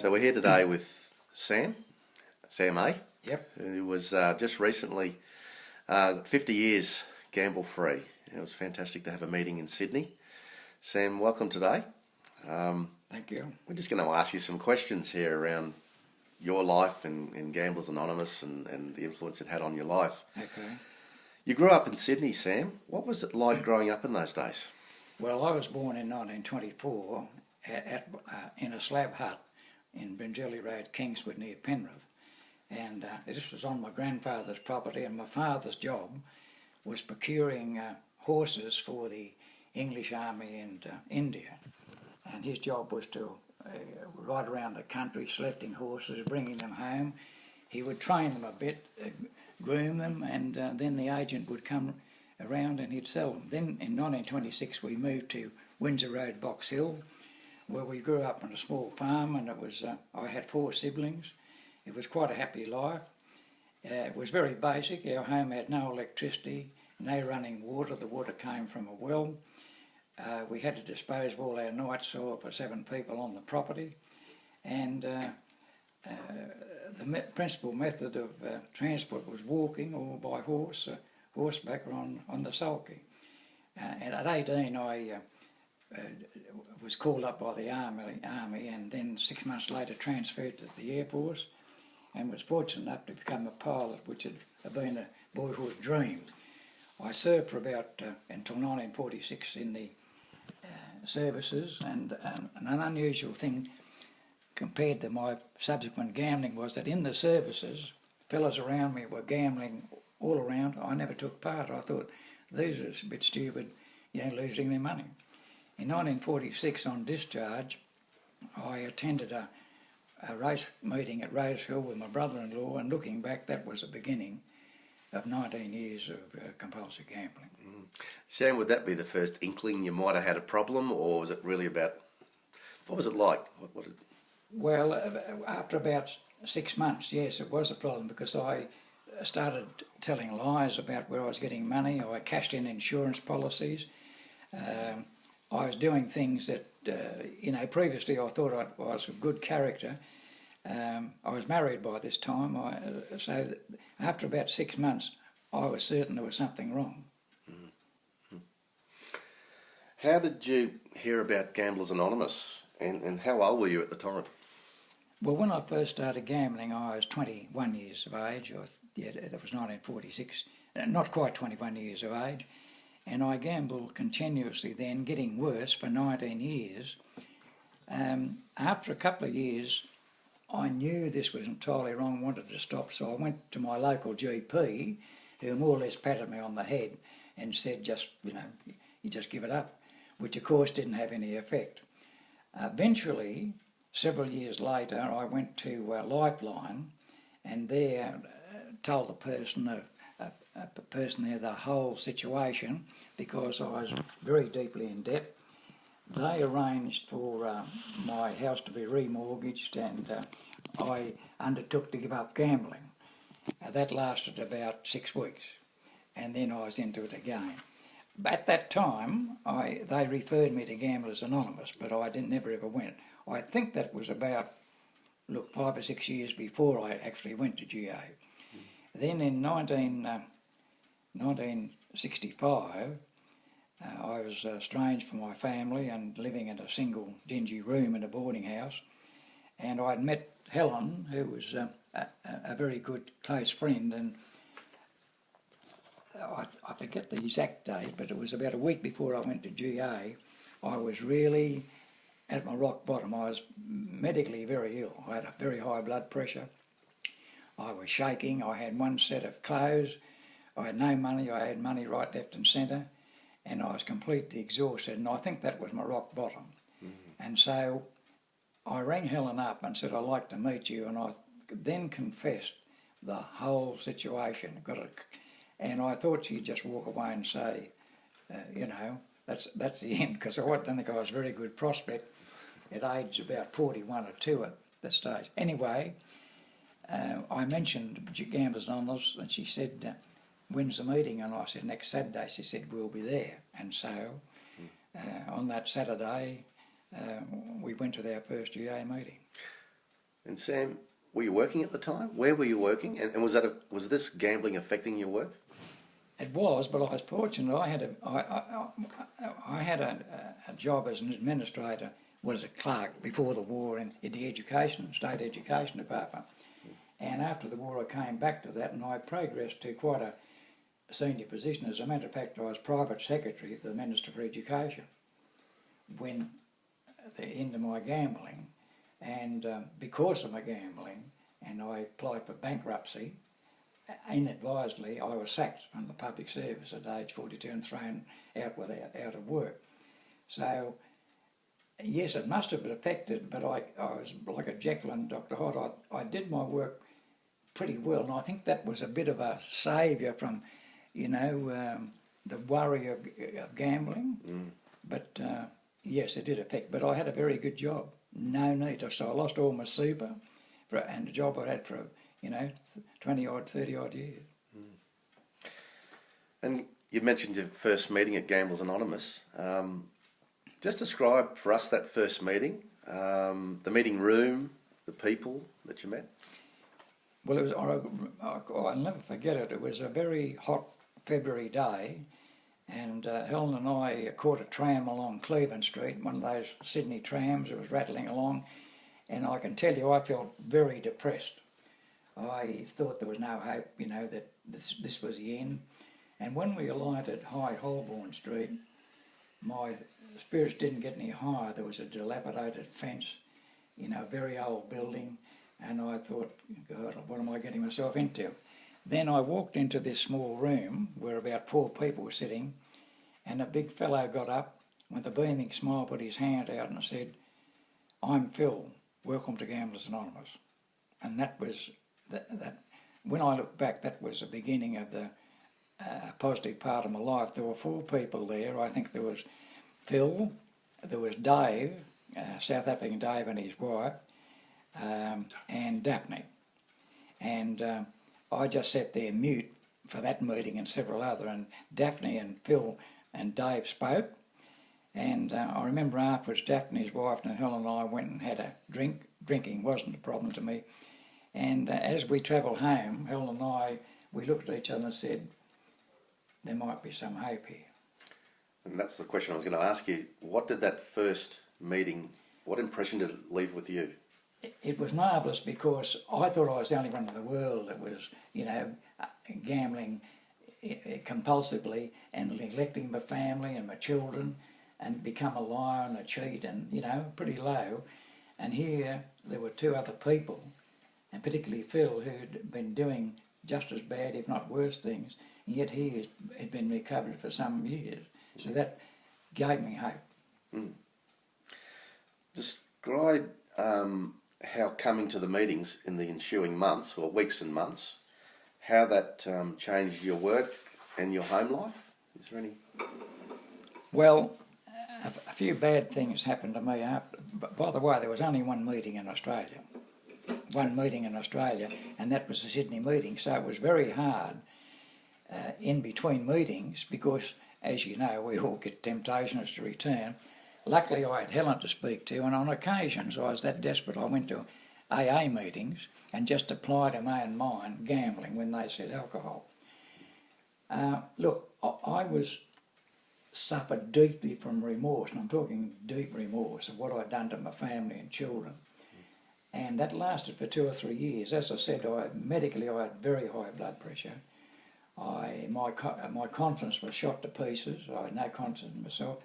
So we're here today with Sam A, Yep. who was just recently 50 years gamble free. It was fantastic to have a meeting in Sydney. Sam, welcome today. Thank you. We're just going to ask you some questions here around your life and Gamblers Anonymous and the influence it had on your life. Okay. You grew up in Sydney, Sam. What was it like growing up in those days? Well, I was born in 1924 in a slab hut in Bringelly Road, Kingswood, near Penrith. And this was on my grandfather's property, and my father's job was procuring horses for the English Army in India. And his job was to ride around the country selecting horses, bringing them home. He would train them a bit, groom them, and then the agent would come around and he'd sell them. Then in 1926 we moved to Windsor Road, Box Hill, where we grew up on a small farm, and it was I had 4 siblings. It was quite a happy life. It was very basic. Our home had no electricity, no running water. The water came from a well. We had to dispose of all our night soil for 7 people on the property, and the principal method of transport was walking or by horseback or on the sulky. And at 18 I was called up by the army, and then 6 months later transferred to the Air Force, and was fortunate enough to become a pilot, which had been a boyhood dream. I served for about until 1946 in the services, and an unusual thing compared to my subsequent gambling was that in the services, fellas around me were gambling all around. I never took part. I thought, these are a bit stupid, losing their money. In 1946, on discharge, I attended a race meeting at Rosehill with my brother-in-law, and looking back, that was the beginning of 19 years of compulsive gambling. Sam, would that be the first inkling you might have had a problem, or was it really about, what was it like? Well, after about 6 months, yes, it was a problem, because I started telling lies about where I was getting money. I cashed in insurance policies. I was doing things that, previously I thought I was a good character. I was married by this time, so after about 6 months, I was certain there was something wrong. Mm-hmm. How did you hear about Gamblers Anonymous, and how old were you at the time? Well, when I first started gambling, I was 21 years of age. That was 1946, not quite 21 years of age. And I gambled continuously then, getting worse for 19 years. After a couple of years, I knew this was entirely wrong, wanted to stop, so I went to my local GP, who more or less patted me on the head and said, you just give it up, which of course didn't have any effect. Eventually, several years later, I went to Lifeline, and there told the person there the whole situation, because I was very deeply in debt. They arranged for my house to be remortgaged, and I undertook to give up gambling. That lasted about 6 weeks, and then I was into it again. At that time, they referred me to Gamblers Anonymous, but I never ever went. I think that was about 5 or 6 years before I actually went to GA. Then in 1965, I was estranged from my family and living in a single dingy room in a boarding house, and I'd met Helen, who was a very good close friend, and I forget the exact date, but it was about a week before I went to GA. I was really at my rock bottom. I was medically very ill. I had a very high blood pressure. I was shaking. I had one set of clothes. I had no money. I had money right, left and centre, and I was completely exhausted, and I think that was my rock bottom. Mm-hmm. And so I rang Helen up and said, I'd like to meet you, and I then confessed the whole situation. And I thought she'd just walk away and say, that's the end, because I don't think I was a very good prospect at age about 41 or 2 at that stage. Anyway, I mentioned Gamblers Anonymous, and she said, when's the meeting? And I said, next Saturday. She said, we'll be there. And so on that Saturday, we went to our first GA meeting. And Sam, were you working at the time? Where were you working? And was this gambling affecting your work? It was, but I was fortunate. I had a job as an administrator, was a clerk before the war in the state education department. And after the war, I came back to that, and I progressed to quite a senior position. As a matter of fact, I was private secretary of the Minister for Education when the end of my gambling, and because of my gambling, and I applied for bankruptcy. Inadvisedly, I was sacked from the public service at age 42 and thrown out of work. So, yes, it must have been affected, but I was like a Jekyll and Dr. Hyde. I did my work pretty well, and I think that was a bit of a saviour from, the worry of gambling. But yes, it did affect. But I had a very good job, no need. So I lost all my super, and the job I had for 20-odd, 30-odd years. And you mentioned your first meeting at Gamblers Anonymous. Just describe for us that first meeting, the meeting room, the people that you met. Well, I'll never forget it. It was a very hot February day, and Helen and I caught a tram along Cleveland Street, one of those Sydney trams that was rattling along, and I can tell you I felt very depressed. I thought there was no hope, that this was the end. And when we alighted at High Holborn Street, my spirits didn't get any higher. There was a dilapidated fence, a very old building, and I thought, God, what am I getting myself into? Then I walked into this small room where about 4 people were sitting, and a big fellow got up with a beaming smile, put his hand out and said, "I'm Phil, welcome to Gamblers Anonymous." And that was... That when I look back, that was the beginning of the positive part of my life. There were 4 people there. I think there was Phil, there was Dave, South African Dave and his wife, and Daphne. And I just sat there mute for that meeting and several other, and Daphne and Phil and Dave spoke. And I remember afterwards, Daphne's wife and Helen and I went and had a drink. Drinking wasn't a problem to me. And as we travelled home, Helen and I, we looked at each other and said, there might be some hope here. And that's the question I was going to ask you. What did that first meeting, what impression did it leave with you? It was marvellous because I thought I was the only one in the world that was, gambling compulsively and neglecting my family and my children and become a liar and a cheat and, pretty low. And here there were 2 other people, and particularly Phil, who'd been doing just as bad, if not worse things, and yet he had been recovered for some years. So that gave me hope. Describe how coming to the meetings in the ensuing months, or weeks and months, how that changed your work and your home life. Is there any? Well, a few bad things happened to me after. By the way, there was only one meeting in Australia. And that was the Sydney meeting. So it was very hard in between meetings because, as you know, we all get temptations to return. Luckily, I had Helen to speak to, and on occasions I was that desperate I went to AA meetings and just applied in my own mind gambling when they said alcohol. Look, I suffered deeply from remorse, and I'm talking deep remorse of what I'd done to my family and children. And that lasted for 2 or 3 years. As I said, medically I had very high blood pressure. My confidence was shot to pieces. I had no confidence in myself.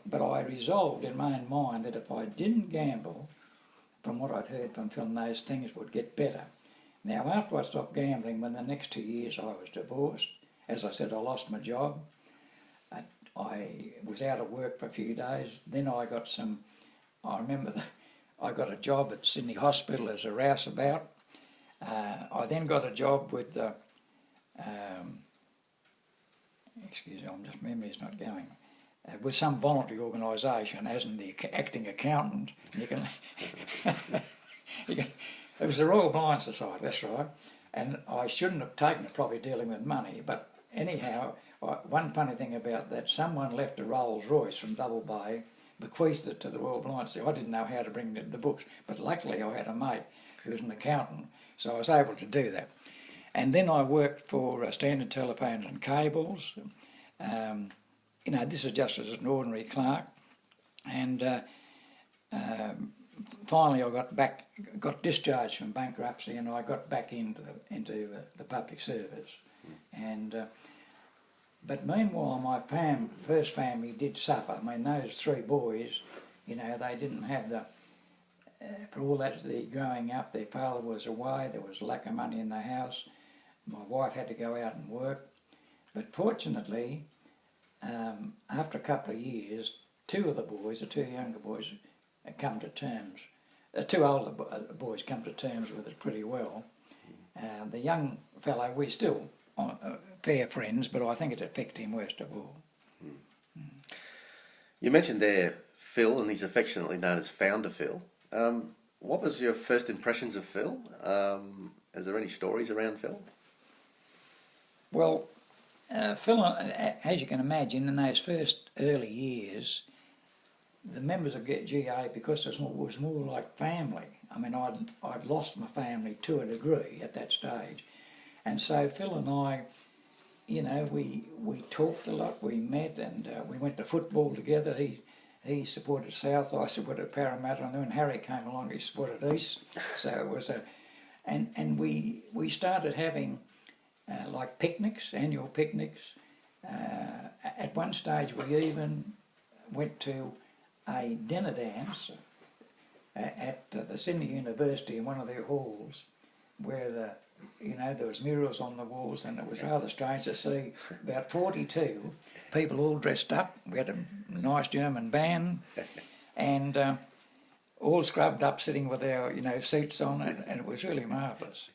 But I resolved in my own mind that if I didn't gamble, from what I'd heard from Phil, those things would get better. Now, after I stopped gambling, when the next 2 years I was divorced, as I said, I lost my job. I was out of work for a few days. Then I got I got a job at Sydney Hospital as a rouseabout. I then got a job with the, memory's not going, with some voluntary organisation as the acting accountant. It was the Royal Blind Society, that's right. And I shouldn't have taken it, probably dealing with money, but anyhow, one funny thing about that, someone left a Rolls Royce from Double Bay bequeathed it to the Royal Blind Society. I didn't know how to bring the books, but luckily I had a mate who was an accountant, so I was able to do that. And then I worked for Standard Telephones and Cables. This is just as an ordinary clerk, and finally I got discharged from bankruptcy, and I got back into the public service. And but meanwhile, my first family did suffer. I mean, those three boys, they didn't have for all that growing up, their father was away, there was lack of money in the house, my wife had to go out and work. But fortunately, after a couple of years, two of the boys, the two younger boys, had come to terms. The two older boys come to terms with it pretty well. The young fellow, we're still fair friends, but I think it affected him worst of all. You mentioned there Phil, and he's affectionately known as Founder Phil. What was your first impressions of Phil? Is there any stories around Phil? Well, Phil, as you can imagine, in those first early years, the members of GA, because it was more like family. I mean, I'd lost my family to a degree at that stage. And so Phil and I, we talked a lot, we met, and we went to football together. He supported South, I supported Parramatta, and when Harry came along, he supported East. So it was and we started having like picnics, annual picnics. At one stage, we even went to a dinner dance at the Sydney University in one of their halls, where there was murals on the walls, and it was rather strange to see about 42 people all dressed up. We had a nice German band, and all scrubbed up, sitting with our seats on it, and it was really marvellous.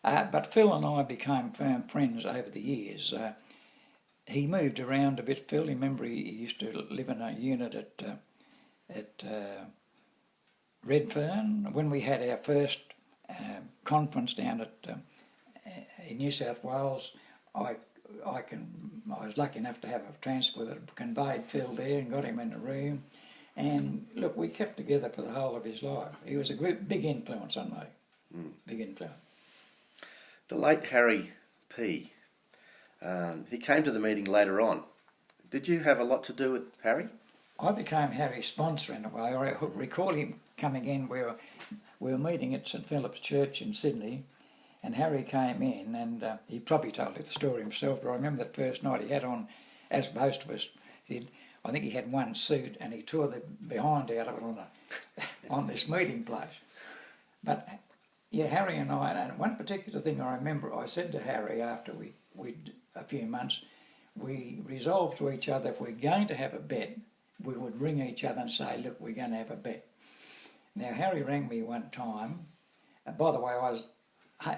But Phil and I became firm friends over the years. He moved around a bit. Phil, remember, he used to live in a unit at Redfern. When we had our first conference down in New South Wales, I was lucky enough to have a transport that conveyed Phil there and got him in the room. And look, we kept together for the whole of his life. He was a big influence on me. Big influence. The late Harry P. He came to the meeting later on. Did you have a lot to do with Harry? I became Harry's sponsor in a way. I recall him coming in. We were meeting at St Philip's Church in Sydney, and Harry came in, and he probably told you the story himself, but I remember that first night he had on, as most of us did, I think he had one suit, and he tore the behind out of it on this meeting place. But yeah, Harry and I, and one particular thing I remember, I said to Harry after we'd a few months, we resolved to each other, if we're going to have a bet, we would ring each other and say, look, we're going to have a bet. Now, Harry rang me one time. By the way, I was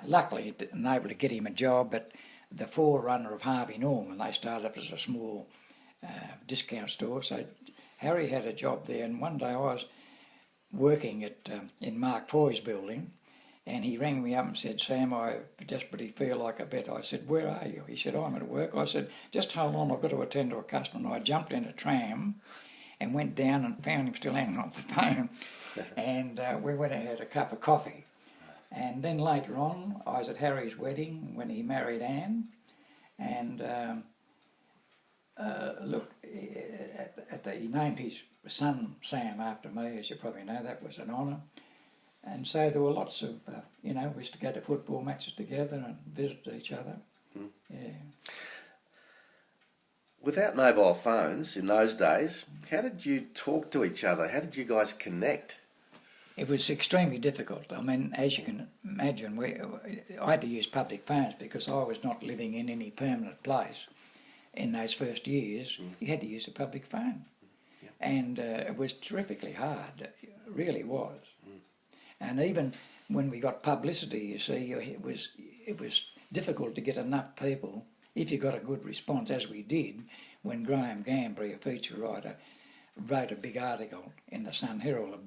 luckily able to get him a job at the forerunner of Harvey Norman. They started up as a small discount store. So Harry had a job there, and one day I was working in Mark Foy's building, and he rang me up and said, Sam, I desperately feel like a bet. I said, where are you? He said, I'm at work. I said, just hold on, I've got to attend to a customer. And I jumped in a tram and went down and found him still hanging on the phone. And we went and had a cup of coffee. And then later on, I was at Harry's wedding when he married Anne. And he named his son Sam after me, as you probably know. That was an honour. And so there were lots of, we used to go to football matches together and visit each other. Yeah. Without mobile phones in those days, how did you talk to each other? How did you guys connect? It was extremely difficult. I mean, as you can imagine, I had to use public phones because I was not living in any permanent place. In those first years, you had to use a public phone. Yep. And it was terrifically hard. It really was. And even when we got publicity, you see, it was difficult to get enough people, if you got a good response, as we did, when Graham Gambry, a feature writer, wrote a big article in the Sun Herald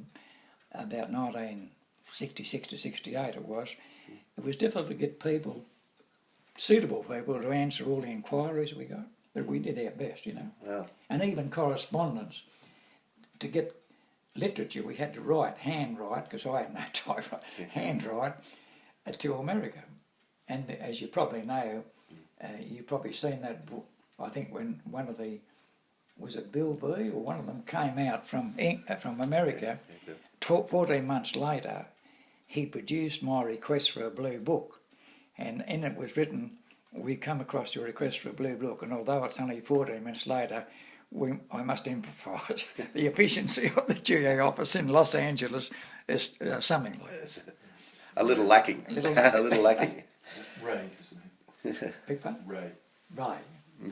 about 1966 to 68 it was. It was difficult to get people, suitable people, to answer all the inquiries we got, but we did our best, Wow. And even correspondence to get literature, we had to handwrite, because I had no typewriter, handwrite to America. And as you probably know, you've probably seen that book, I think when one of the, was it Bill B or one of them came out from America, 14 months later, he produced my request for a blue book. And in it was written, we come across your request for a blue book, and although it's only 14 minutes later, I must emphasise the efficiency of the GA office in Los Angeles is something like this. A little lacking. A little lacking. Ray, isn't he? Big pardon? Ray. Ray.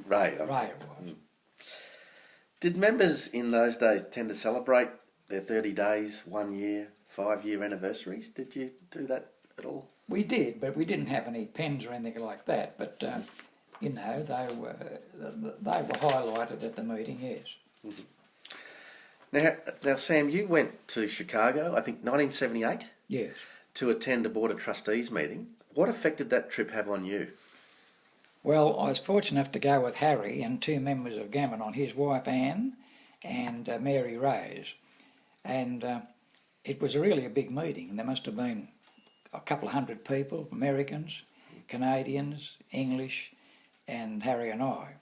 Okay. Ray it was. Did members in those days tend to celebrate their 30 days, 1 year, 5-year anniversaries? Did you do that at all? We did, but we didn't have any pens or anything like that. But you know, they were highlighted at the meeting. Yes. Mm-hmm. Now, Sam, you went to Chicago, I think 1978. Yes. To attend a Board of Trustees meeting. What effect did that trip have on you? Well, I was fortunate enough to go with Harry and 2 members of Gamanon, his wife Anne and Mary Rose. And it was really a big meeting. There must have been a couple of hundred people, Americans, Canadians, English, and Harry and I.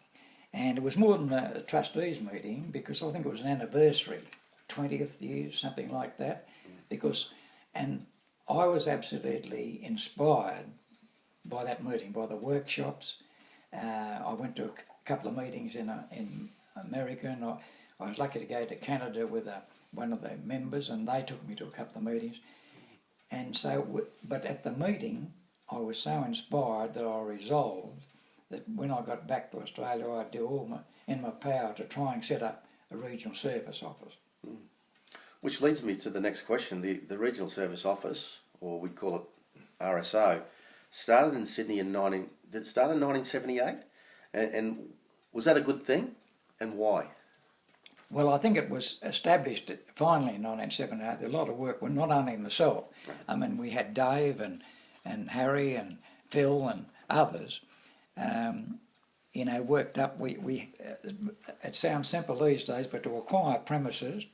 And it was more than a trustees meeting, because I think it was an anniversary, 20th year, something like that. And I was absolutely inspired by that meeting, by the workshops. I went to a couple of meetings in America, and I was lucky to go to Canada with one of the members, and they took me to a couple of meetings. And so, but at the meeting, I was so inspired that I resolved that when I got back to Australia, I'd do all in my power to try and set up a regional service office. Mm. Which leads me to the next question. The Regional Service Office, or we call it RSO, started in Sydney in 1978? And was that a good thing? And why? Well, I think it was established finally in 1978. A lot of work, well, not only myself. I mean, we had Dave and Harry and Phil and others, you know, worked up. It sounds simple these days, but to acquire premises,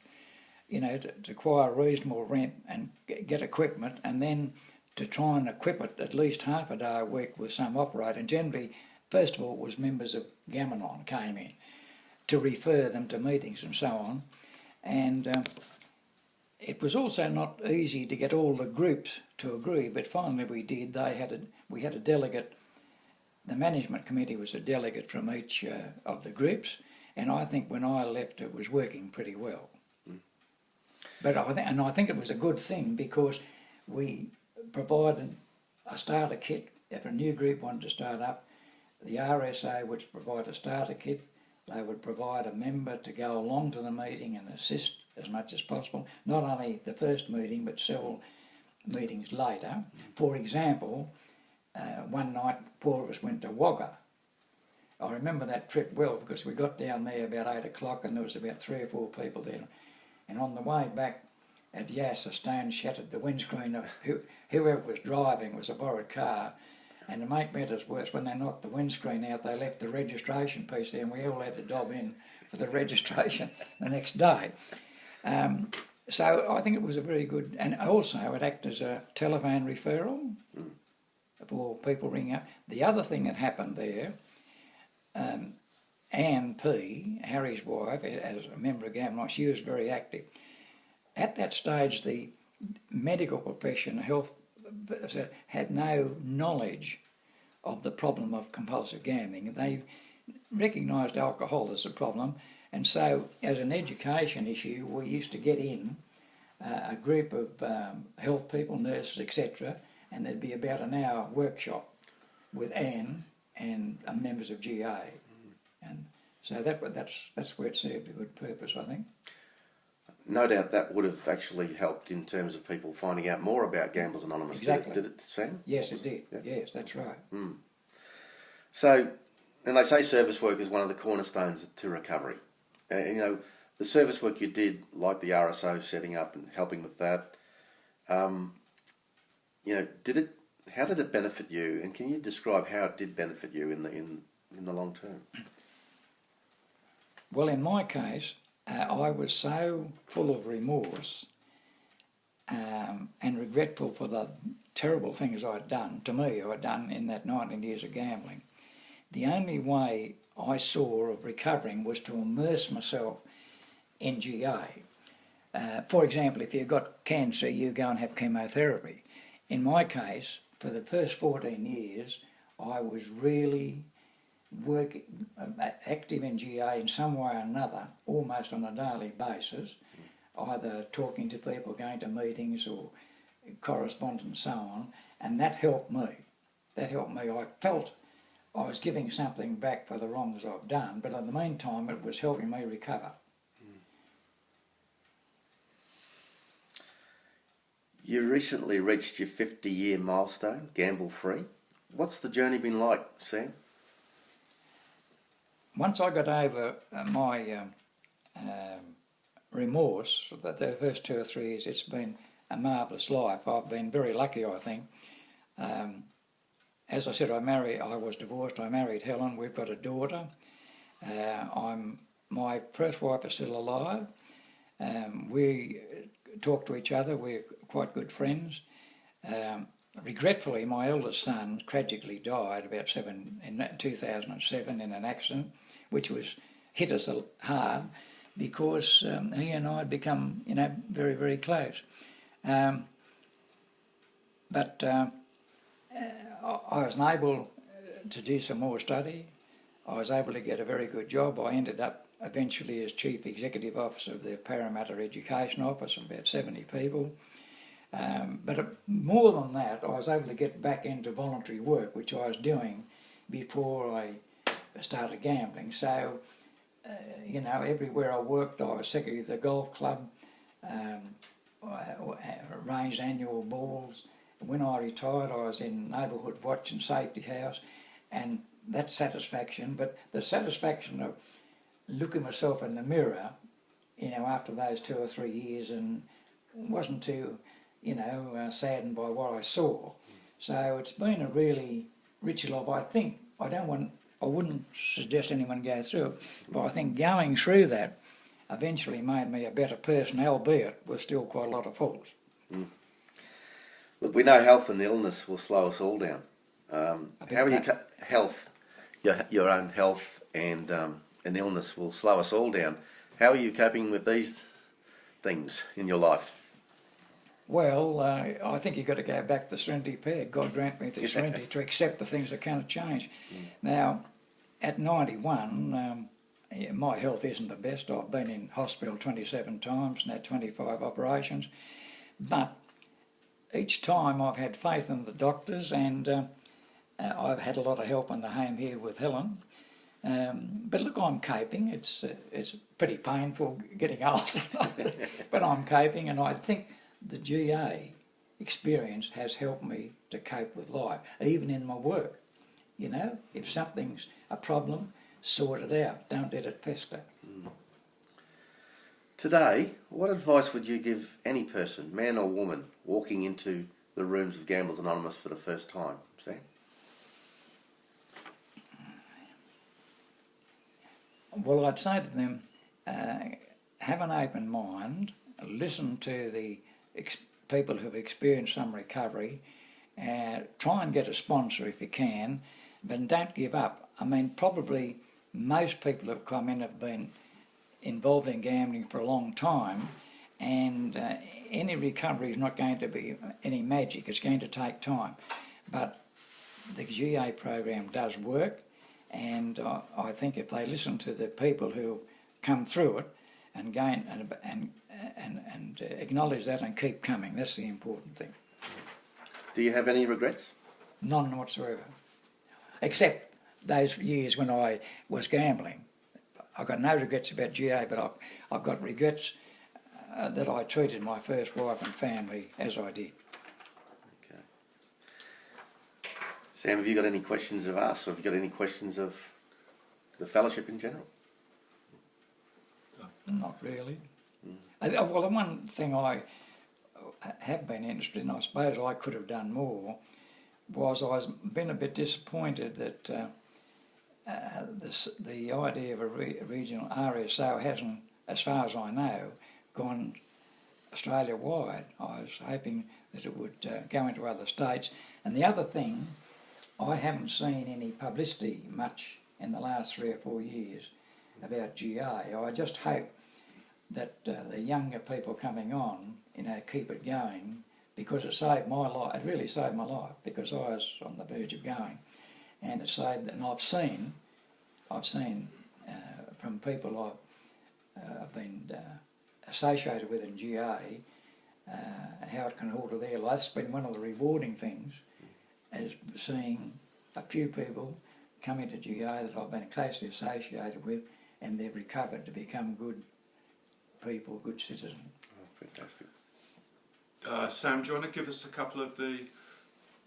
you know, to acquire reasonable rent and get equipment, and then to try and equip it at least half a day a week with some operator. And generally, first of all, it was members of Gamanon came in to refer them to meetings and so on. And it was also not easy to get all the groups to agree, but finally we did. We had a delegate. The management committee was a delegate from each of the groups, and I think when I left it was working pretty well. Mm. But I think it was a good thing, because we provided a starter kit. If a new group wanted to start up, the RSA would provide a starter kit. They would provide a member to go along to the meeting and assist as much as possible, not only the first meeting but several meetings later. For example, one night 4 of us went to Wagga. I remember that trip well, because we got down there about 8 o'clock and there was about 3 or 4 people there. And on the way back at Yass, a stone shattered the windscreen of whoever was driving. Was a borrowed car. And to make matters worse, when they knocked the windscreen out, they left the registration piece there, and we all had to dob in for the registration the next day. So I think it was a very good, and also it acted as a telephone referral for people ringing up. The other thing that happened there, Anne P., Harry's wife, as a member of Gamanon, she was very active. At that stage, the medical profession, health, had no knowledge of the problem of compulsive gambling. They recognised alcohol as a problem, and so as an education issue we used to get in a group of health people, nurses, etc., and there'd be about an hour workshop with Anne and members of GA. And so that's where it served a good purpose, I think. No doubt that would have actually helped in terms of people finding out more about Gamblers Anonymous. Exactly. Did it, Sam? Yes, it did. Yeah. Yes, that's right. Mm. So, and they say service work is one of the cornerstones to recovery. You know, the service work you did, like the RSO setting up and helping with that, you know, how did it benefit you? And can you describe how it did benefit you in the long term? Well, in my case, I was so full of remorse and regretful for the terrible things I'd done, to me, I'd done in that 19 years of gambling. The only way I saw of recovering was to immerse myself in GA. For example, if you've got cancer, you go and have chemotherapy. In my case, for the first 14 years, I was really active in GA in some way or another, almost on a daily basis, either talking to people, going to meetings or correspondence and so on, and that helped me. That helped me. I felt I was giving something back for the wrongs I've done, but in the meantime it was helping me recover. You recently reached your 50-year milestone, gamble-free. What's the journey been like, Sam? Once I got over my remorse, that the first 2 or 3 years, it's been a marvellous life. I've been very lucky, I think. As I said, I was divorced, I married Helen, we've got a daughter. My first wife is still alive. We talk to each other, we're quite good friends. Regretfully, my eldest son tragically died in 2007 in an accident, which hit us hard because he and I had become, very, very close. But I was able to do some more study. I was able to get a very good job. I ended up eventually as Chief Executive Officer of the Parramatta Education Office of about 70 people. But more than that, I was able to get back into voluntary work, which I was doing before I started gambling. So, everywhere I worked, I was secretary of the golf club, arranged annual balls. When I retired, I was in neighbourhood watch and safety house, and that's satisfaction. But the satisfaction of looking myself in the mirror, after those 2 or 3 years, and wasn't too, saddened by what I saw. So it's been a really rich life. I think I wouldn't suggest anyone go through it, but I think going through that eventually made me a better person, albeit with still quite a lot of faults. Mm. Look, we know health and illness will slow us all down. How are you? Your own health and illness will slow us all down. How are you coping with these things in your life? Well, I think you've got to go back to the Serenity Prayer. God grant me the serenity to accept the things that cannot change. Now, at 91, my health isn't the best. I've been in hospital 27 times and had 25 operations. But each time I've had faith in the doctors, and I've had a lot of help in the home here with Helen. But look, I'm coping. It's pretty painful getting old, but I'm coping, and I think the GA experience has helped me to cope with life, even in my work. If something's a problem, sort it out. Don't let it fester. Today, what advice would you give any person, man or woman, walking into the rooms of Gamblers Anonymous for the first time, Sam? Well, I'd say to them, have an open mind, listen to the people who've experienced some recovery, try and get a sponsor if you can, but don't give up. I mean, probably most people who've come in have been involved in gambling for a long time, and any recovery is not going to be any magic. It's going to take time. But the GA program does work, and I think if they listen to the people who come through it and gain and acknowledge that and keep coming, that's the important thing. Do you have any regrets? None whatsoever, except those years when I was gambling. I've got no regrets about GA, but I've got regrets that I treated my first wife and family as I did. Okay. Sam, have you got any questions of us, or have you got any questions of the fellowship in general? Not really. Well, the one thing I have been interested in, I suppose I could have done more, was I've been a bit disappointed that the idea of a regional RSO hasn't as far as I know, gone Australia-wide. I was hoping that it would go into other states. And the other thing, I haven't seen any publicity much in the last 3 or 4 years about GA. I just hope that the younger people coming on, keep it going, because it saved my life. It really saved my life, because I was on the verge of going, and it saved. And I've seen from people I've been associated with in GA how it can alter their life. That's been one of the rewarding things, is seeing a few people come into GA that I've been closely associated with, and they've recovered to become good people, good citizens. Oh, fantastic. Sam, do you want to give us a couple of the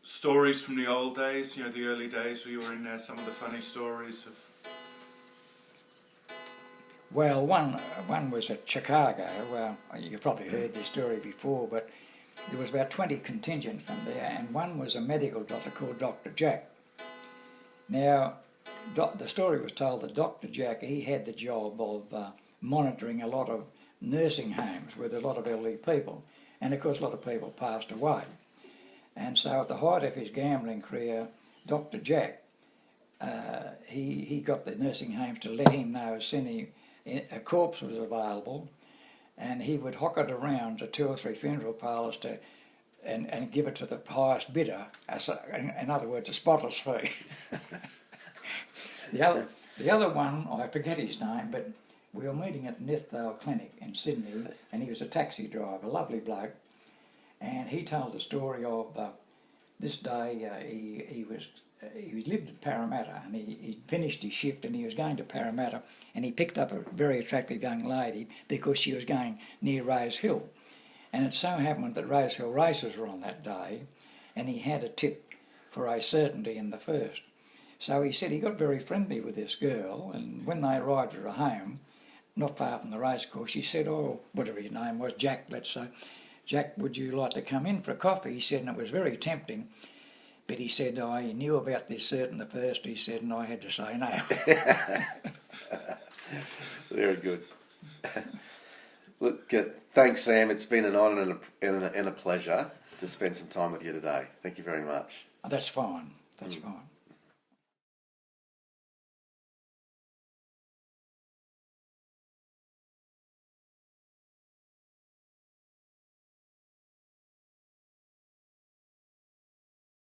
stories from the old days, the early days where you were in there, some of the funny stories of... Well, one was at Chicago. Well, you've probably heard this story before, but there was about 20 contingents from there, and one was a medical doctor called Dr. Jack. Now, the story was told that Dr. Jack, he had the job of monitoring a lot of nursing homes with a lot of elderly people, and of course a lot of people passed away. And so at the height of his gambling career, Dr. Jack, he got the nursing homes to let him know as soon as a corpse was available, and he would hock it around to 2 or 3 funeral parlours and give it to the highest bidder, in other words, a spotless fee. The other one, I forget his name, but we were meeting at Nithvale Clinic in Sydney, and he was a taxi driver, a lovely bloke, and he told the story of this day he lived in Parramatta, and he finished his shift and he was going to Parramatta, and he picked up a very attractive young lady because she was going near Rose Hill. And it so happened that Rose Hill races were on that day, and he had a tip for a certainty in the first. So he said he got very friendly with this girl, and when they arrived at her home, not far from the racecourse, she said, oh, whatever his name was, Jack, let's say, Jack, would you like to come in for a coffee? He said, and it was very tempting, but he said, I knew about this certain the first, he said, and I had to say no. Very good. Look, thanks, Sam. It's been an honour and a pleasure to spend some time with you today. Thank you very much. That's fine. That's fine.